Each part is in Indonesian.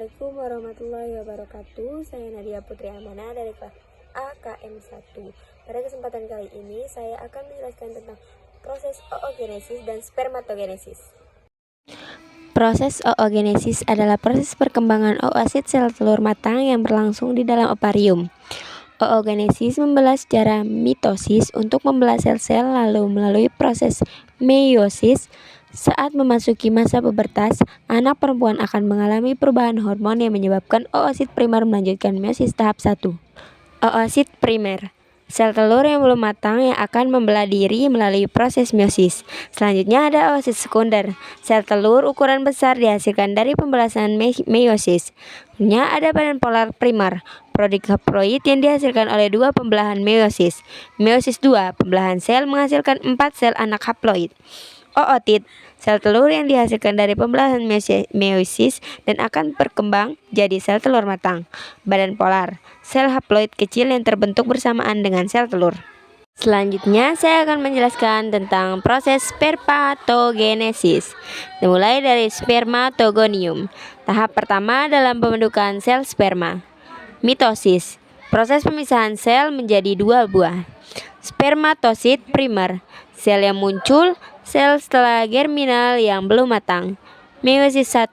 Assalamualaikum warahmatullahi wabarakatuh. Saya Nadia Putri Amana dari kelas AKM1. Pada kesempatan kali ini saya akan menjelaskan tentang proses oogenesis dan spermatogenesis. Proses oogenesis adalah proses perkembangan oosit sel telur matang yang berlangsung di dalam ovarium. Oogenesis membelah secara mitosis untuk membelah sel-sel, lalu melalui proses meiosis. Saat memasuki masa pubertas, anak perempuan akan mengalami perubahan hormon yang menyebabkan oosit primer melanjutkan meiosis tahap 1. Oosit primer, sel telur yang belum matang yang akan membelah diri melalui proses meiosis. Selanjutnya ada oosit sekunder, sel telur ukuran besar dihasilkan dari pembelasan meiosis. Kemudian ada badan polar primer, produk haploid yang dihasilkan oleh dua pembelahan meiosis. Meiosis 2, pembelahan sel menghasilkan 4 sel anak haploid. Ootit, sel telur yang dihasilkan dari pembelahan meiosis dan akan berkembang jadi sel telur matang. Badan polar, sel haploid kecil yang terbentuk bersamaan dengan sel telur. Selanjutnya saya akan menjelaskan tentang proses spermatogenesis. Dimulai dari spermatogonium. Tahap pertama dalam pembentukan sel sperma. Mitosis, proses pemisahan sel menjadi dua buah. Spermatosit primer, sel yang muncul sel setelah germinal yang belum matang. Meiosis 1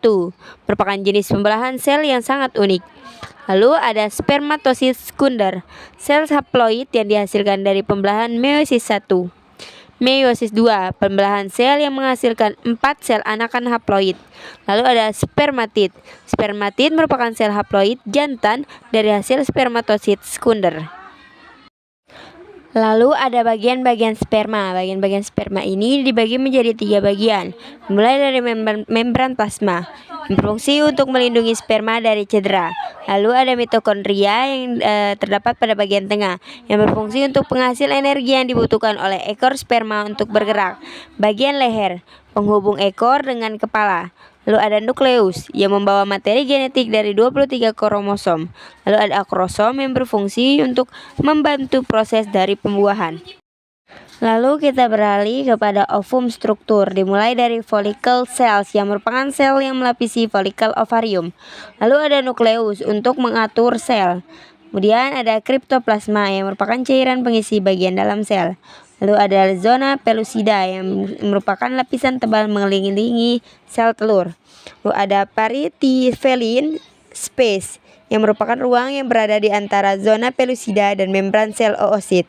merupakan jenis pembelahan sel yang sangat unik. Lalu ada spermatosit sekunder, sel haploid yang dihasilkan dari pembelahan meiosis 1. Meiosis 2, pembelahan sel yang menghasilkan 4 sel anakan haploid. Lalu ada spermatid. Spermatid merupakan sel haploid jantan dari hasil spermatosit sekunder. Lalu ada bagian-bagian sperma. Bagian-bagian sperma ini dibagi menjadi 3 bagian. Mulai dari membran plasma yang berfungsi untuk melindungi sperma dari cedera. Lalu ada mitokondria yang terdapat pada bagian tengah yang berfungsi untuk penghasil energi yang dibutuhkan oleh ekor sperma untuk bergerak. Bagian leher, penghubung ekor dengan kepala. Lalu ada nukleus yang membawa materi genetik dari 23 kromosom. Lalu ada akrosom yang berfungsi untuk membantu proses dari pembuahan. Lalu kita beralih kepada ovum struktur, dimulai dari follicle cells yang merupakan sel yang melapisi folikel ovarium. Lalu ada nukleus untuk mengatur sel. Kemudian ada kriptoplasma yang merupakan cairan pengisi bagian dalam sel. Lalu ada zona pellucida yang merupakan lapisan tebal mengelilingi sel telur. Lalu ada peripherin space yang merupakan ruang yang berada di antara zona pellucida dan membran sel oosit.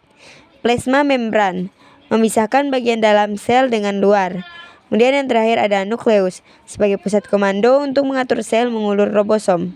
Plasma membran memisahkan bagian dalam sel dengan luar. Kemudian yang terakhir ada nukleus sebagai pusat komando untuk mengatur sel mengulur ribosom.